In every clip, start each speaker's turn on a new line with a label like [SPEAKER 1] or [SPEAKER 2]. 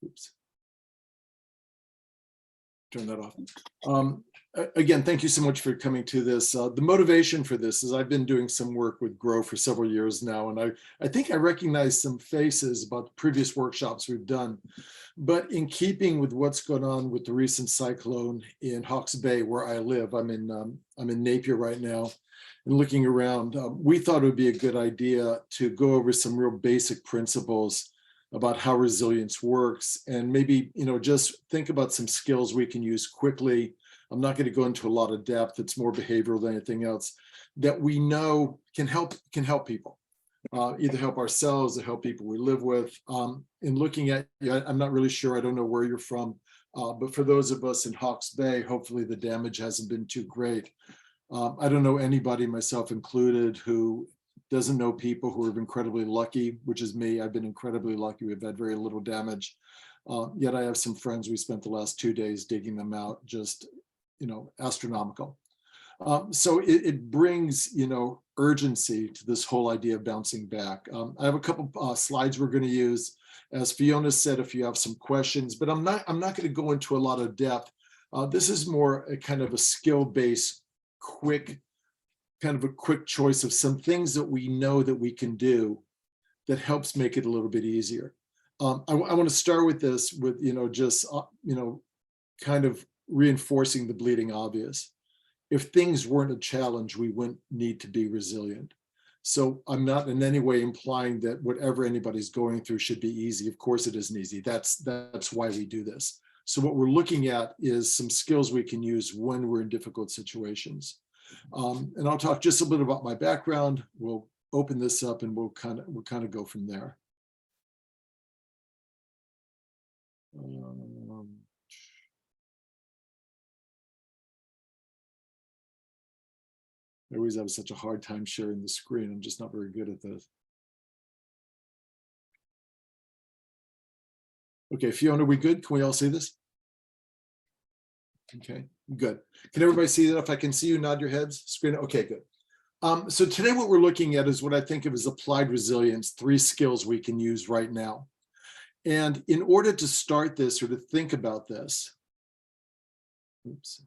[SPEAKER 1] Oops. Turn that off. Again, thank you so much for coming to this. The motivation for this is I've been doing some work with Grow for several years now, and I think I recognize some faces about the previous workshops we've done. But in keeping with what's going on with the recent cyclone in Hawke's Bay, where I live, I'm in Napier right now, and looking around, we thought it would be a good idea to go over some real basic principles about how resilience works, and maybe, just think about some skills we can use quickly. I'm not going to go into a lot of depth. It's more behavioral than anything else that we know can help people, either help ourselves or help people we live with. In looking at, I'm not really sure. I don't know where you're from, but for those of us in Hawke's Bay, hopefully the damage hasn't been too great. I don't know anybody, myself included, who doesn't know people who are incredibly lucky, which is me. I've been incredibly lucky. We've had very little damage. Yet I have some friends, we spent the last 2 days digging them out, just, astronomical. So it brings, urgency to this whole idea of bouncing back. I have a couple slides we're going to use. As Fiona said, if you have some questions, but I'm not going to go into a lot of depth. This is more a kind of a skill-based, quick choice of some things that we know that we can do that helps make it a little bit easier. I want to start with this with, kind of reinforcing the bleeding obvious. If things weren't a challenge, we wouldn't need to be resilient. So I'm not in any way implying that whatever anybody's going through should be easy. Of course it isn't easy. That's why we do this. So what we're looking at is some skills we can use when we're in difficult situations. And I'll talk just a bit about my background. We'll open this up and we'll kind of go from there. I always have such a hard time sharing the screen. I'm just not very good at this. Okay, Fiona, are we good? Can we all see this? Okay, good. Can everybody see that? If I can see you, nod your heads. Screen. Okay, good. So today what we're looking at is what I think of as applied resilience, 3 skills we can use right now. And in order to start this or to think about this, oops.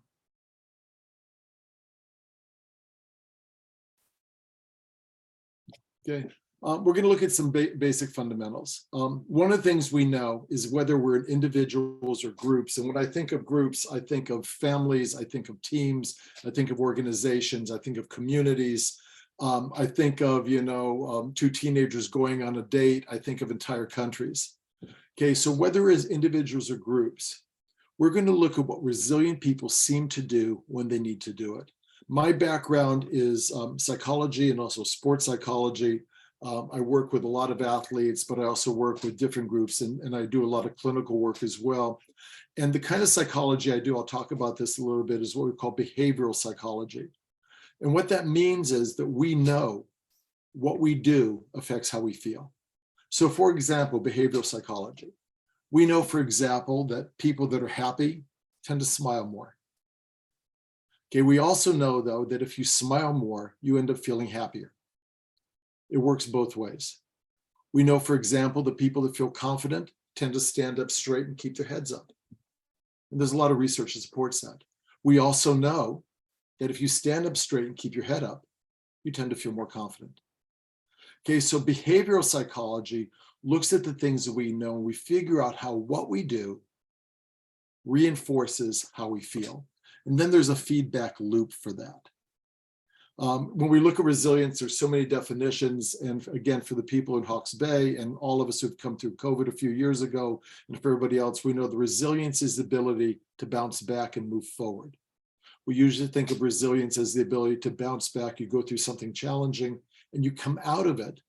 [SPEAKER 1] Okay, we're going to look at some basic fundamentals. One of the things we know is whether we're individuals or groups. And when I think of groups, I think of families, I think of teams, I think of organizations, I think of communities. I think of, 2 teenagers going on a date. I think of entire countries. Okay, so whether as individuals or groups, we're going to look at what resilient people seem to do when they need to do it. My background is psychology and also sports psychology. I work with a lot of athletes, but I also work with different groups, and I do a lot of clinical work as well. And the kind of psychology I do, I'll talk about this a little bit, is what we call behavioral psychology. And what that means is that we know what we do affects how we feel. So for example, behavioral psychology. We know, for example, that people that are happy tend to smile more. Okay, we also know, though, that if you smile more, you end up feeling happier. It works both ways. We know, for example, that people that feel confident tend to stand up straight and keep their heads up. And there's a lot of research that supports that. We also know that if you stand up straight and keep your head up, you tend to feel more confident. Okay, so behavioral psychology looks at the things that we know, and we figure out how what we do reinforces how we feel. And then there's a feedback loop for that. When we look at resilience, there's so many definitions. And again, for the people in Hawke's Bay and all of us who've come through COVID a few years ago, and for everybody else, we know the resilience is the ability to bounce back and move forward. We usually think of resilience as the ability to bounce back. You go through something challenging and you come out of it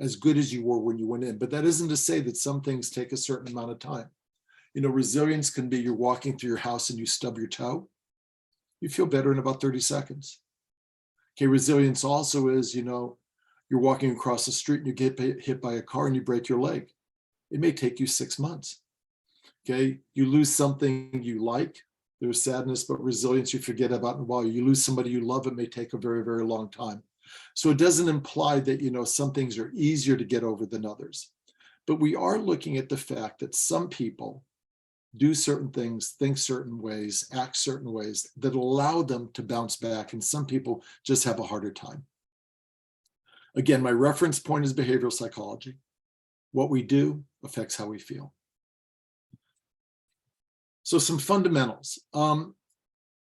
[SPEAKER 1] as good as you were when you went in. But that isn't to say that some things take a certain amount of time. Resilience can be you're walking through your house and you stub your toe. You feel better in about 30 seconds. Okay, resilience also is, you're walking across the street and you get hit by a car and you break your leg. It may take you 6 months. Okay, you lose something you like, there's sadness, but resilience you forget about in a while. You lose somebody you love, it may take a very, very long time. So it doesn't imply that, some things are easier to get over than others. But we are looking at the fact that some people do certain things, think certain ways, act certain ways that allow them to bounce back. And some people just have a harder time. Again, my reference point is behavioral psychology. What we do affects how we feel. So some fundamentals. When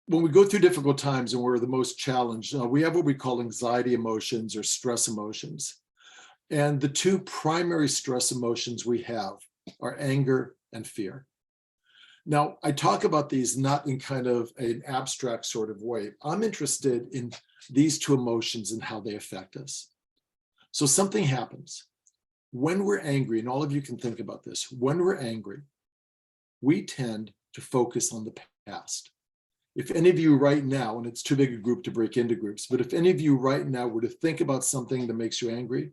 [SPEAKER 1] we go through difficult times and we're the most challenged, we have what we call anxiety emotions or stress emotions. And the two primary stress emotions we have are anger and fear. Now, I talk about these not in kind of an abstract sort of way. I'm interested in these two emotions and how they affect us. So something happens. When we're angry, and all of you can think about this, when we're angry, we tend to focus on the past. If any of you right now, and it's too big a group to break into groups, but if any of you right now were to think about something that makes you angry,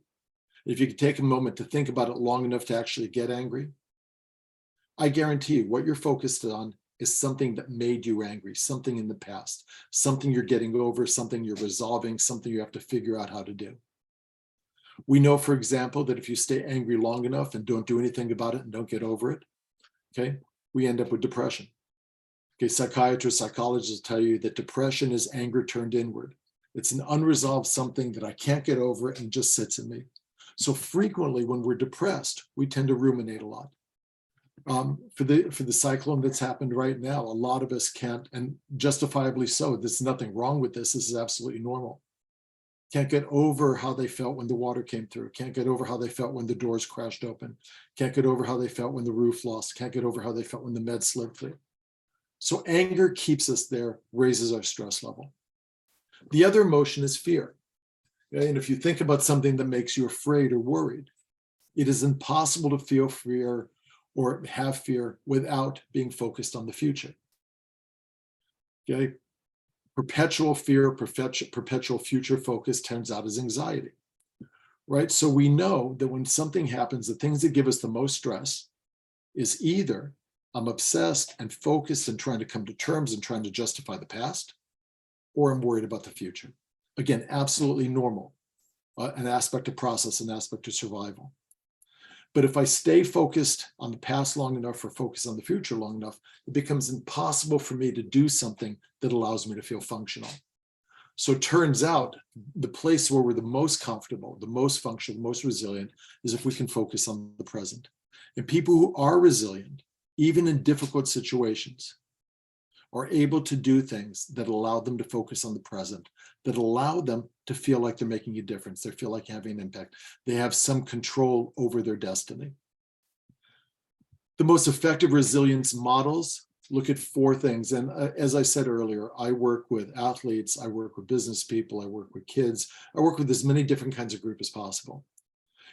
[SPEAKER 1] if you could take a moment to think about it long enough to actually get angry, I guarantee you what you're focused on is something that made you angry, something in the past, something you're getting over, something you're resolving, something you have to figure out how to do. We know, for example, that if you stay angry long enough and don't do anything about it and don't get over it, okay, we end up with depression. Okay, psychiatrists, psychologists tell you that depression is anger turned inward. It's an unresolved something that I can't get over and just sits in me. So frequently when we're depressed, we tend to ruminate a lot. For the cyclone that's happened right now, a lot of us can't, and justifiably so, there's nothing wrong with this. This is absolutely normal. Can't get over how they felt when the water came through. Can't get over how they felt when the doors crashed open. Can't get over how they felt when the roof lost. Can't get over how they felt when the meds slipped through. So anger keeps us there, raises our stress level. The other emotion is fear. Okay? And if you think about something that makes you afraid or worried, it is impossible to feel fear or have fear without being focused on the future. Okay? Perpetual fear, perpetual future focus turns out as anxiety, right? So we know that when something happens, the things that give us the most stress is either I'm obsessed and focused and trying to come to terms and trying to justify the past, or I'm worried about the future. Again, absolutely normal, an aspect of process, an aspect of survival. But if I stay focused on the past long enough or focus on the future long enough, it becomes impossible for me to do something that allows me to feel functional. So it turns out the place where we're the most comfortable, the most functional, the most resilient is if we can focus on the present. And people who are resilient, even in difficult situations, are able to do things that allow them to focus on the present, that allow them to feel like they're making a difference. They feel like having an impact. They have some control over their destiny. The most effective resilience models look at four things. And as I said earlier, I work with athletes, I work with business people, I work with kids, I work with as many different kinds of groups as possible.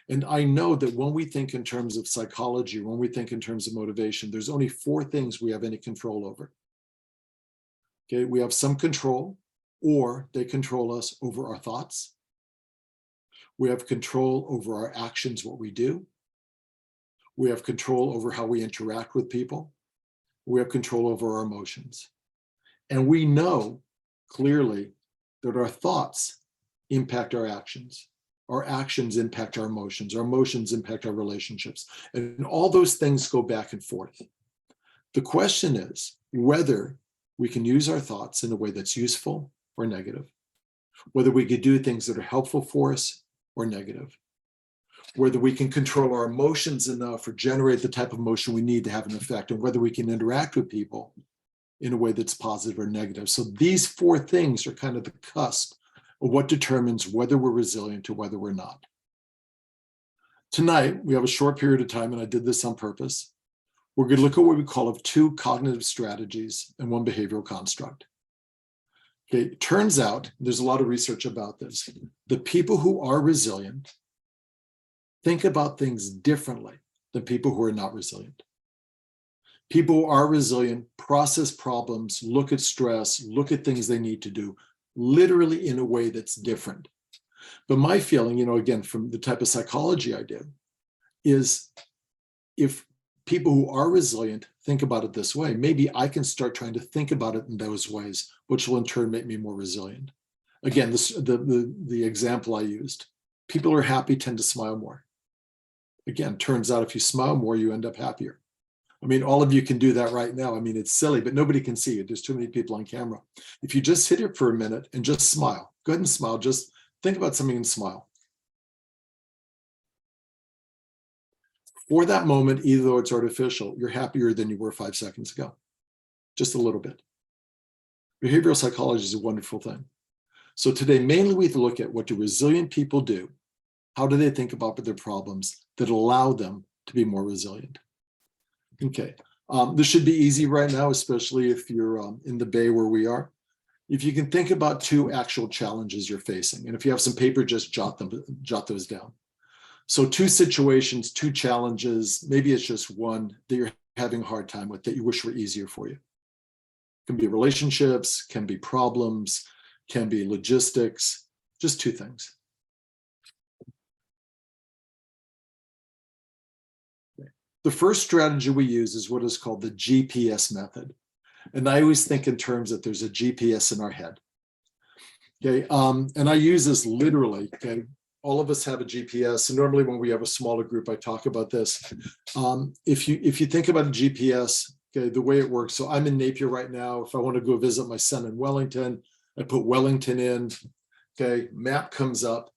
[SPEAKER 1] And I know that when we think in terms of psychology, when we think in terms of motivation, there's only four things we have any control over. Okay, we have some control, or they control us over our thoughts. We have control over our actions, what we do. We have control over how we interact with people. We have control over our emotions. And we know clearly that our thoughts impact our actions. Our actions impact our emotions impact our relationships. And all those things go back and forth. The question is whether we can use our thoughts in a way that's useful or negative, whether we could do things that are helpful for us or negative, whether we can control our emotions enough or generate the type of emotion we need to have an effect, and whether we can interact with people in a way that's positive or negative. So these four things are kind of the cusp of what determines whether we're resilient or whether we're not. Tonight, we have a short period of time, and I did this on purpose. We're going to look at what we call of two cognitive strategies and one behavioral construct. Okay, it turns out, there's a lot of research about this, the people who are resilient think about things differently than people who are not resilient. People who are resilient process problems, look at stress, look at things they need to do, literally in a way that's different. But my feeling, again, from the type of psychology I do, is if people who are resilient think about it this way, maybe I can start trying to think about it in those ways, which will in turn make me more resilient. Again, the example I used, people who are happy tend to smile more. Again, turns out if you smile more, you end up happier. I mean, all of you can do that right now. I mean, it's silly, but nobody can see it. There's too many people on camera. If you just sit here for a minute and just smile, go ahead and smile. Just think about something and smile. For that moment, even though it's artificial, you're happier than you were 5 seconds ago. Just a little bit. Behavioral psychology is a wonderful thing. So today, mainly we look at what do resilient people do? How do they think about their problems that allow them to be more resilient? Okay, this should be easy right now, especially if you're in the Bay where we are. If you can think about 2 actual challenges you're facing, and if you have some paper, just jot those down. So 2 situations, 2 challenges, maybe it's just one that you're having a hard time with that you wish were easier for you. It can be relationships, can be problems, can be logistics, just 2 things. The first strategy we use is what is called the GPS method. And I always think in terms that there's a GPS in our head. Okay, and I use this literally, okay? All of us have a GPS. And normally when we have a smaller group, I talk about this. If you think about a GPS, okay, the way it works. So I'm in Napier right now. If I want to go visit my son in Wellington, I put Wellington in, okay, map comes up,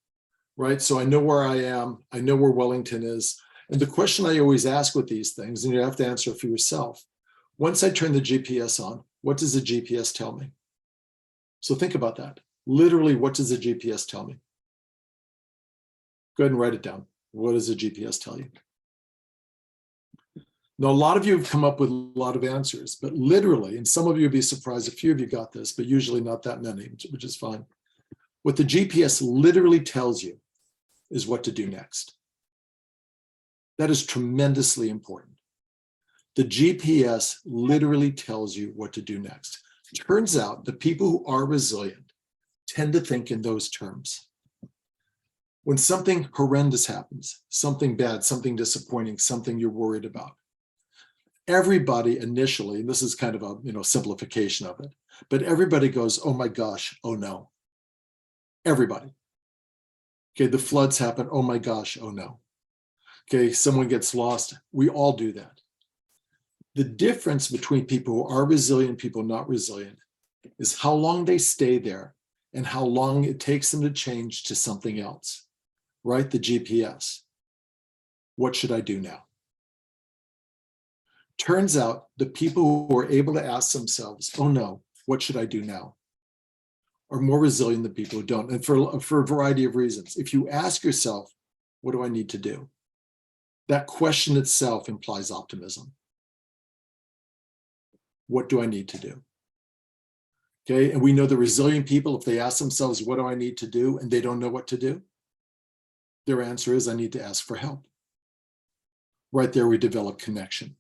[SPEAKER 1] right? So I know where I am. I know where Wellington is. And the question I always ask with these things, and you have to answer for yourself, once I turn the GPS on, what does the GPS tell me? So think about that. Literally, what does the GPS tell me? Go ahead and write it down. What does the GPS tell you? Now, a lot of you have come up with a lot of answers, but literally, and some of you would be surprised, a few of you got this, but usually not that many, which is fine. What the GPS literally tells you is what to do next. That is tremendously important. The GPS literally tells you what to do next. Turns out the people who are resilient tend to think in those terms. When something horrendous happens, something bad, something disappointing, something you're worried about, everybody initially, and this is kind of a simplification of it, but everybody goes, oh my gosh, oh no. Everybody. Okay, the floods happen, oh my gosh, oh no. Okay, someone gets lost. We all do that. The difference between people who are resilient, people not resilient, is how long they stay there and how long it takes them to change to something else, right? The GPS. What should I do now? Turns out the people who are able to ask themselves, oh no, what should I do now? Are more resilient than people who don't. And for a variety of reasons. If you ask yourself, what do I need to do? That question itself implies optimism. What do I need to do? Okay, and we know the resilient people, if they ask themselves, what do I need to do? And they don't know what to do, their answer is, I need to ask for help. Right there, we develop connection.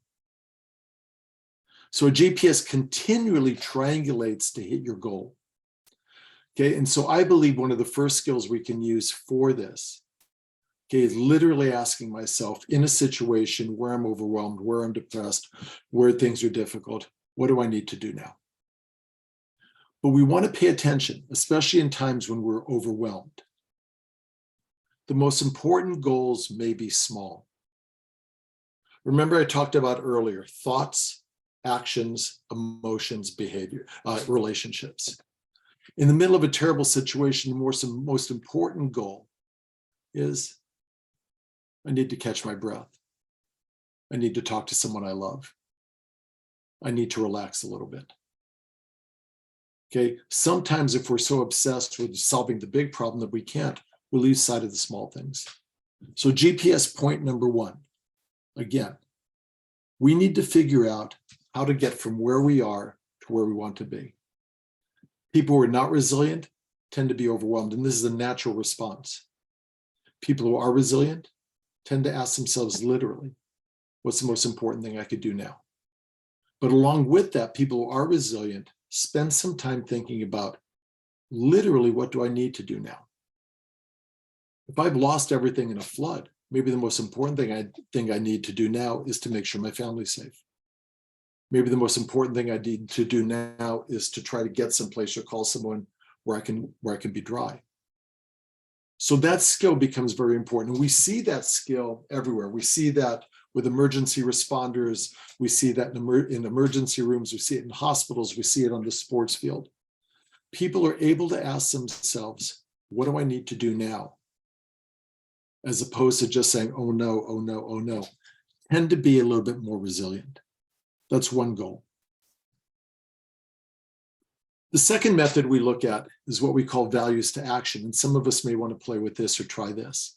[SPEAKER 1] So a GPS continually triangulates to hit your goal. Okay, and so I believe one of the first skills we can use for this, okay, is literally asking myself in a situation where I'm overwhelmed, where I'm depressed, where things are difficult, what do I need to do now? But we want to pay attention, especially in times when we're overwhelmed. The most important goals may be small. Remember I talked about earlier, thoughts, actions, emotions, behavior, relationships. In the middle of a terrible situation, the most important goal is I need to catch my breath. I need to talk to someone I love. I need to relax a little bit. Okay, sometimes if we're so obsessed with solving the big problem that we can't, we lose sight of the small things. So GPS point number 1, again, we need to figure out how to get from where we are to where we want to be. People who are not resilient tend to be overwhelmed, and this is a natural response. People who are resilient tend to ask themselves literally, what's the most important thing I could do now? But along with that, people who are resilient spend some time thinking about literally, what do I need to do now? If I've lost everything in a flood, maybe the most important thing I need to do now is to make sure my family's safe. Maybe the most important thing I need to do now is to try to get someplace or call someone where I can be dry. So that skill becomes very important. And we see that skill everywhere. We see that with emergency responders. We see that in emergency rooms. We see it in hospitals. We see it on the sports field. People are able to ask themselves, what do I need to do now? As opposed to just saying, oh no, oh no, oh no. Tend to be a little bit more resilient. That's one goal. The second method we look at is what we call values to action. And some of us may want to play with this or try this.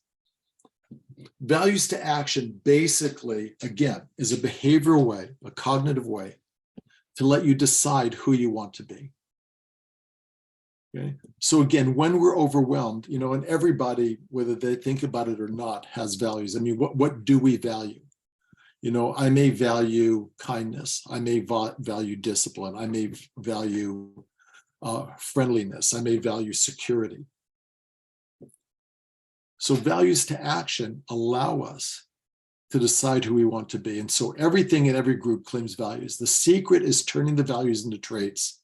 [SPEAKER 1] Values to action basically, again, is a behavioral way, a cognitive way to let you decide who you want to be. Okay. So again, when we're overwhelmed, and everybody, whether they think about it or not, has values. I mean, what do we value? I may value kindness. I may value discipline. I may value friendliness. I may value security. So values to action allow us to decide who we want to be. And so everything in every group claims values. The secret is turning the values into traits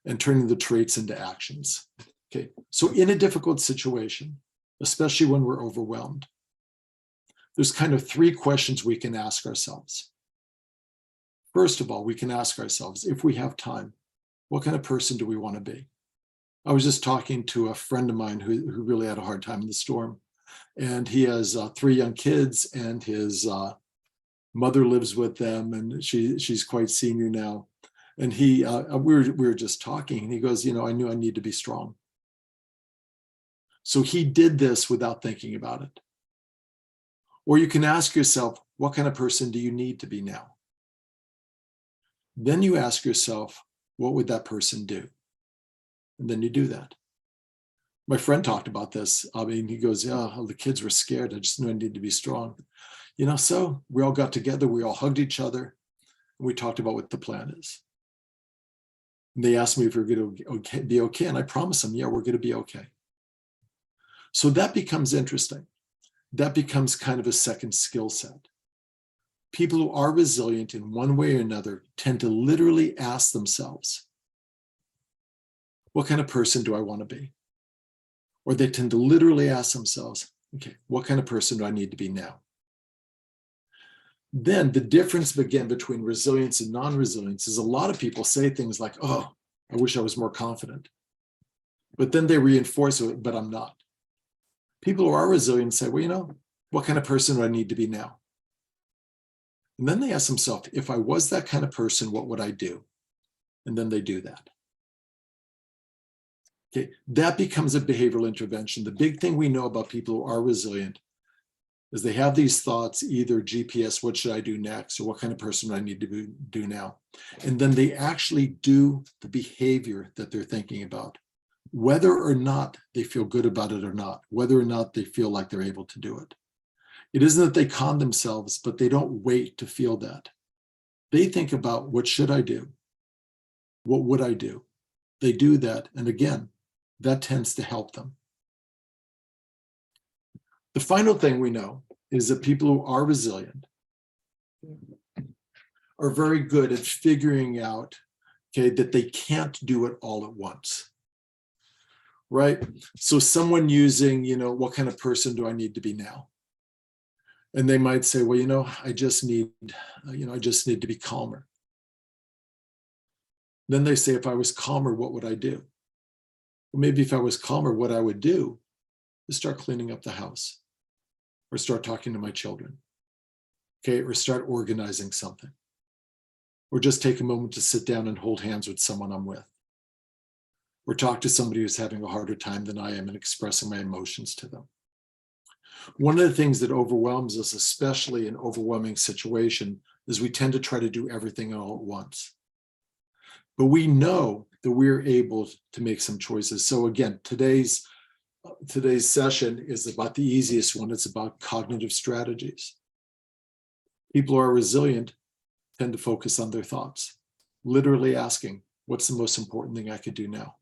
[SPEAKER 1] and turning the traits into actions. Okay, so in a difficult situation, especially when we're overwhelmed, there's kind of three questions we can ask ourselves. First of all, we can ask ourselves, if we have time, what kind of person do we want to be? I was just talking to a friend of mine who really had a hard time in the storm. And he has 3 young kids, and his mother lives with them, and she's quite senior now. And we were just talking, and he goes, I knew I need to be strong. So he did this without thinking about it. Or you can ask yourself, what kind of person do you need to be now? Then you ask yourself, what would that person do? And then you do that. My friend talked about this. I mean, he goes, yeah, the kids were scared. I just knew I needed to be strong. So we all got together, we all hugged each other, and we talked about what the plan is. And they asked me if we were going to be okay. And I promised them, yeah, we're going to be okay. So that becomes interesting. That becomes kind of a second skill set. People who are resilient in one way or another tend to literally ask themselves, what kind of person do I want to be? Or they tend to literally ask themselves, okay, what kind of person do I need to be now? Then the difference again between resilience and non-resilience is a lot of people say things like, oh, I wish I was more confident. But then they reinforce it, but I'm not. People who are resilient say, well, what kind of person do I need to be now? And then they ask themselves, if I was that kind of person, what would I do? And then they do that. Okay, that becomes a behavioral intervention. The big thing we know about people who are resilient is they have these thoughts, either GPS, what should I do next? Or what kind of person do I need to do now? And then they actually do the behavior that they're thinking about, whether or not they feel good about it or not, whether or not they feel like they're able to do it. It isn't that they con themselves, but they don't wait to feel that. They think about, what should I do? What would I do? They do that. And again, that tends to help them. The final thing we know is that people who are resilient are very good at figuring out, okay, that they can't do it all at once, right? So someone using, what kind of person do I need to be now? And they might say, well, I just need to be calmer. Then they say, if I was calmer, what would I do? Well, maybe if I was calmer, what I would do is start cleaning up the house, or start talking to my children, okay, or start organizing something, or just take a moment to sit down and hold hands with someone I'm with, or talk to somebody who's having a harder time than I am and expressing my emotions to them. One of the things that overwhelms us, especially in overwhelming situation, is we tend to try to do everything all at once. But we know that we're able to make some choices. So again, today's session is about the easiest one. It's about cognitive strategies. People who are resilient tend to focus on their thoughts, literally asking, what's the most important thing I could do now?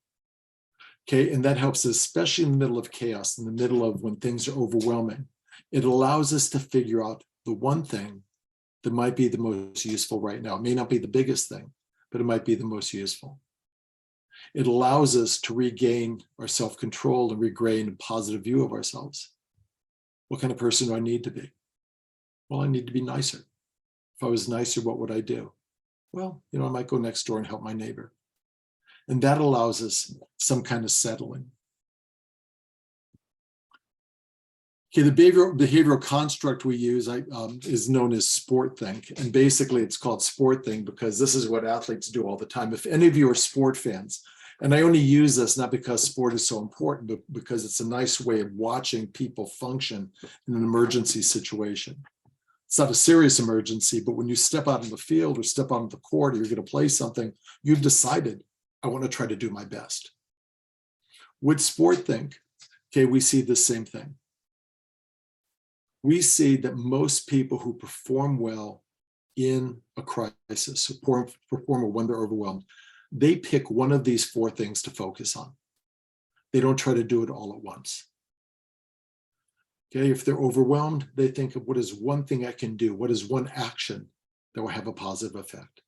[SPEAKER 1] Okay, and that helps us, especially in the middle of chaos, in the middle of when things are overwhelming. It allows us to figure out the one thing that might be the most useful right now. It may not be the biggest thing, but it might be the most useful. It allows us to regain our self-control and regain a positive view of ourselves. What kind of person do I need to be? Well, I need to be nicer. If I was nicer, what would I do? Well, I might go next door and help my neighbor. And that allows us some kind of settling. Okay, the behavioral construct we use is known as sport think. And basically it's called sport think because this is what athletes do all the time. If any of you are sport fans, and I only use this not because sport is so important, but because it's a nice way of watching people function in an emergency situation. It's not a serious emergency, but when you step out in the field or step out on the court or you're going to play something, you've decided, I want to try to do my best. With sport think, okay, we see the same thing. We see that most people who perform well in a crisis, perform well when they're overwhelmed, they pick one of these four things to focus on. They don't try to do it all at once. Okay, if they're overwhelmed, they think of what is one thing I can do? What is one action that will have a positive effect?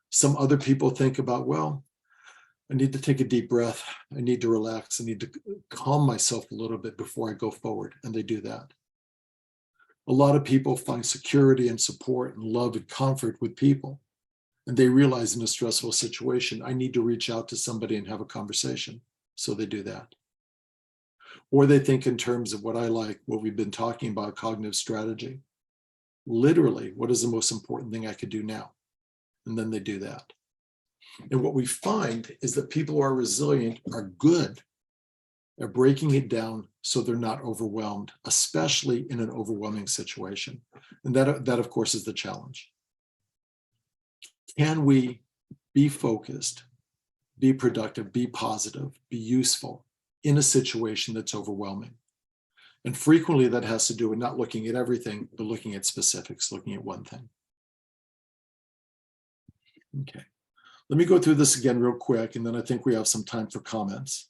[SPEAKER 1] Some other people think about, well, I need to take a deep breath. I need to relax. I need to calm myself a little bit before I go forward. And they do that. A lot of people find security and support and love and comfort with people. And they realize in a stressful situation, I need to reach out to somebody and have a conversation. So they do that. Or they think in terms of what we've been talking about, cognitive strategy. Literally, what is the most important thing I could do now? And then they do that. And what we find is that people who are resilient are good at breaking it down so they're not overwhelmed, especially in an overwhelming situation. And that of course, is the challenge. Can we be focused, be productive, be positive, be useful in a situation that's overwhelming? And frequently that has to do with not looking at everything, but looking at specifics, looking at one thing. Okay, let me go through this again real quick, and then I think we have some time for comments.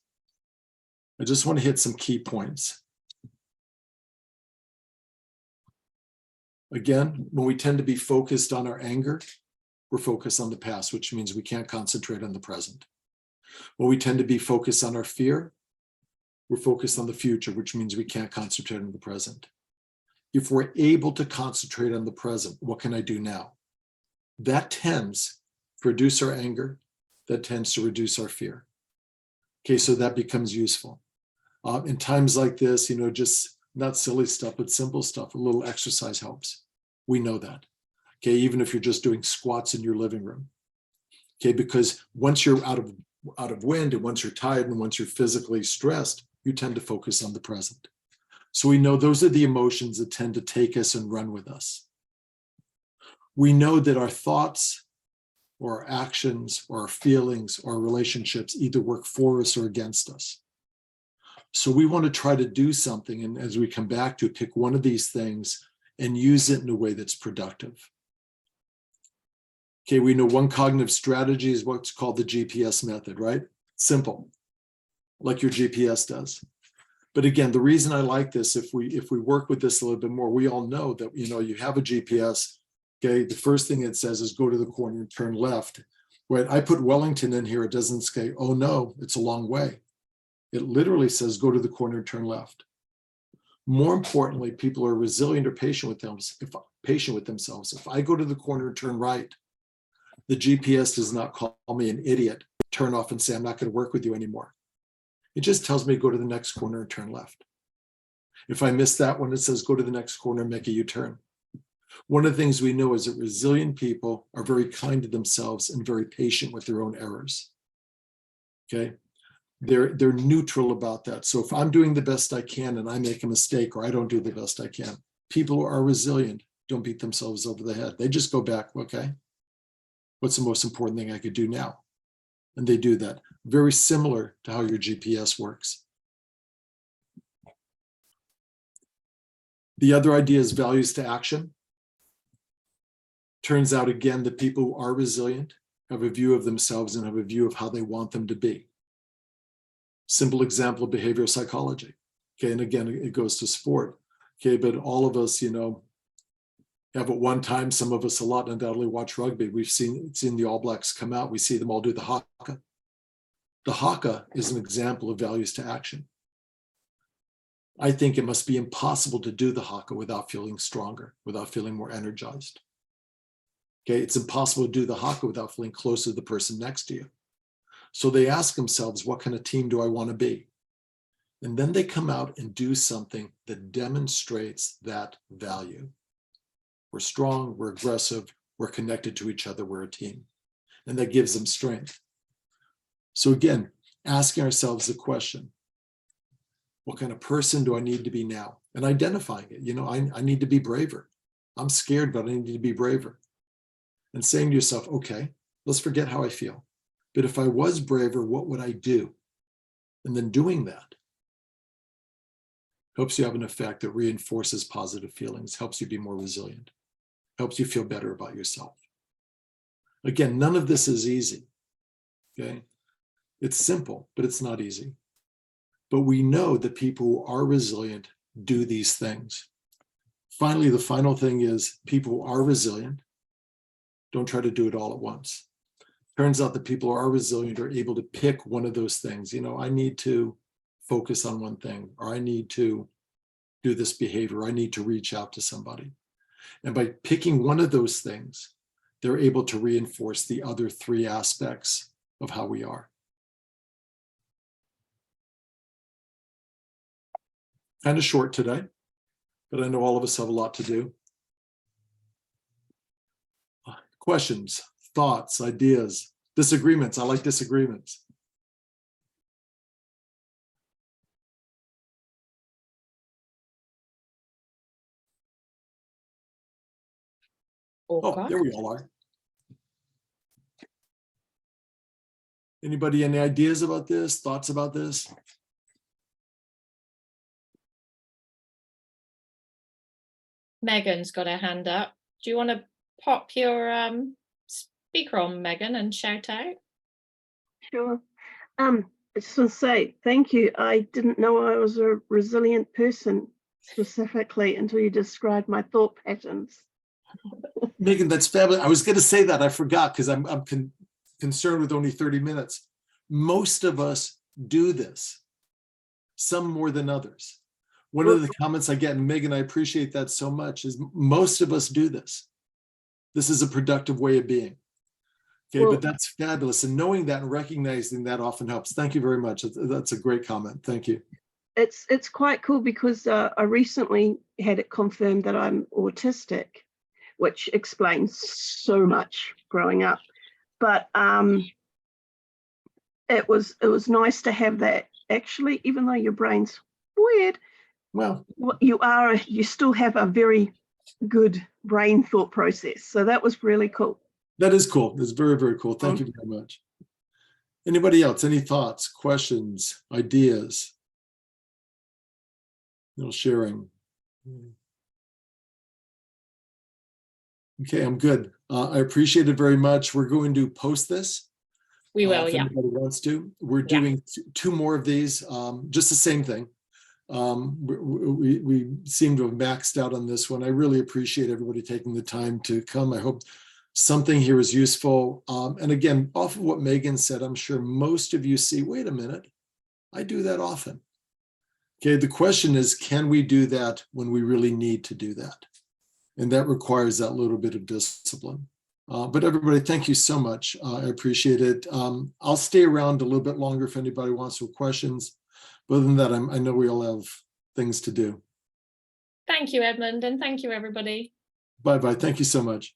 [SPEAKER 1] I just want to hit some key points. Again, when we tend to be focused on our anger, we're focused on the past, which means we can't concentrate on the present. When we tend to be focused on our fear, we're focused on the future, which means we can't concentrate on the present. If we're able to concentrate on the present, what can I do now? That tends to reduce our anger. That tends to reduce our fear. Okay, so that becomes useful. In times like this, just not silly stuff, but simple stuff, a little exercise helps. We know that. Okay, even if you're just doing squats in your living room. Okay, because once you're out of wind, and once you're tired, and once you're physically stressed, you tend to focus on the present. So we know those are the emotions that tend to take us and run with us. We know that our thoughts or our actions or our feelings or our relationships either work for us or against us. So we want to try to do something, and as we come back to pick one of these things and use it in a way that's productive. Okay, we know one cognitive strategy is what's called the GPS method, right? Simple, like your GPS does. But again, the reason I like this, if we work with this a little bit more, we all know that you have a GPS. Okay, the first thing it says is go to the corner and turn left. Right? I put Wellington in here. It doesn't say, oh no, it's a long way. It literally says go to the corner and turn left. More importantly, people are resilient or patient with themselves. If I go to the corner and turn right, the GPS does not call me an idiot, turn off and say, I'm not going to work with you anymore. It just tells me go to the next corner and turn left. If I miss that one, it says go to the next corner and make a U-turn. One of the things we know is that resilient people are very kind to themselves and very patient with their own errors. Okay, they're neutral about that. So if I'm doing the best I can and I make a mistake or I don't do the best I can, people who are resilient don't beat themselves over the head. They just go back, okay, what's the most important thing I could do now? And they do that. Very similar to how your GPS works. The other idea is values to action. Turns out again that people who are resilient have a view of themselves and have a view of how they want them to be. Simple example of behavioral psychology. Okay, and again, it goes to sport. Okay, but all of us, have at one time, some of us a lot undoubtedly watch rugby. We've seen the All Blacks come out. We see them all do the haka. The haka is an example of values to action. I think it must be impossible to do the haka without feeling stronger, without feeling more energized. Okay, it's impossible to do the haka without feeling closer to the person next to you. So they ask themselves, what kind of team do I want to be? And then they come out and do something that demonstrates that value. We're strong, we're aggressive, we're connected to each other, we're a team. And that gives them strength. So again, asking ourselves the question, what kind of person do I need to be now? And identifying it. You know, I need to be braver. I'm scared, but I need to be braver. And saying to yourself, okay, let's forget how I feel. But if I was braver, what would I do? And then doing that helps you have an effect that reinforces positive feelings, helps you be more resilient, helps you feel better about yourself. Again, none of this is easy, okay? It's simple, but it's not easy. But we know that people who are resilient do these things. Finally, the final thing is people who are resilient don't try to do it all at once. Turns out that people who are resilient are able to pick one of those things. You know, I need to focus on one thing, or I need to do this behavior, I need to reach out to somebody. And by picking one of those things, they're able to reinforce the other three aspects of how we are. Kind of short today, but I know all of us have a lot to do. Questions, thoughts, ideas, disagreements. I like disagreements.
[SPEAKER 2] Okay.
[SPEAKER 1] Oh, there we all are. Anybody any ideas about this, thoughts about this?
[SPEAKER 2] Megan's got her hand up. Do you want to pop your speaker on, Megan, and shout out?
[SPEAKER 3] Sure. I just want to say thank you. I didn't know I was a resilient person specifically until you described my thought patterns.
[SPEAKER 1] Megan, that's fabulous. I was going to say that. I forgot because I'm concerned with only 30 minutes. Most of us do this, some more than others. One of the comments I get, and Megan, I appreciate that so much, is most of us do this. This is a productive way of being. Okay, but that's fabulous. And knowing that and recognizing that often helps. Thank you very much. That's a great comment. Thank you.
[SPEAKER 3] It's quite cool because I recently had it confirmed that I'm autistic, which explains so much growing up. But it was nice to have that actually, even though your brain's weird,
[SPEAKER 1] well,
[SPEAKER 3] you still have a very good brain thought process. So that was really cool.
[SPEAKER 1] That is cool. That's very, very cool. Thank you very much. Anybody else? Any thoughts, questions, ideas? No sharing. Okay, I'm good. I appreciate it very much. We're going to post this.
[SPEAKER 2] We will,
[SPEAKER 1] if
[SPEAKER 2] yeah.
[SPEAKER 1] anybody wants to. We're doing two more of these, just the same thing. We seem to have maxed out on this one. I really appreciate everybody taking the time to come. I hope something here is useful. And again, off of what Megan said, I'm sure most of you see, wait a minute, I do that often. Okay, the question is, can we do that when we really need to do that? And that requires that little bit of discipline. But everybody, thank you so much. I appreciate it. I'll stay around a little bit longer if anybody wants some questions. But other than that, I know we all have things to do.
[SPEAKER 2] Thank you, Edmond, and thank you, everybody.
[SPEAKER 1] Bye-bye. Thank you so much.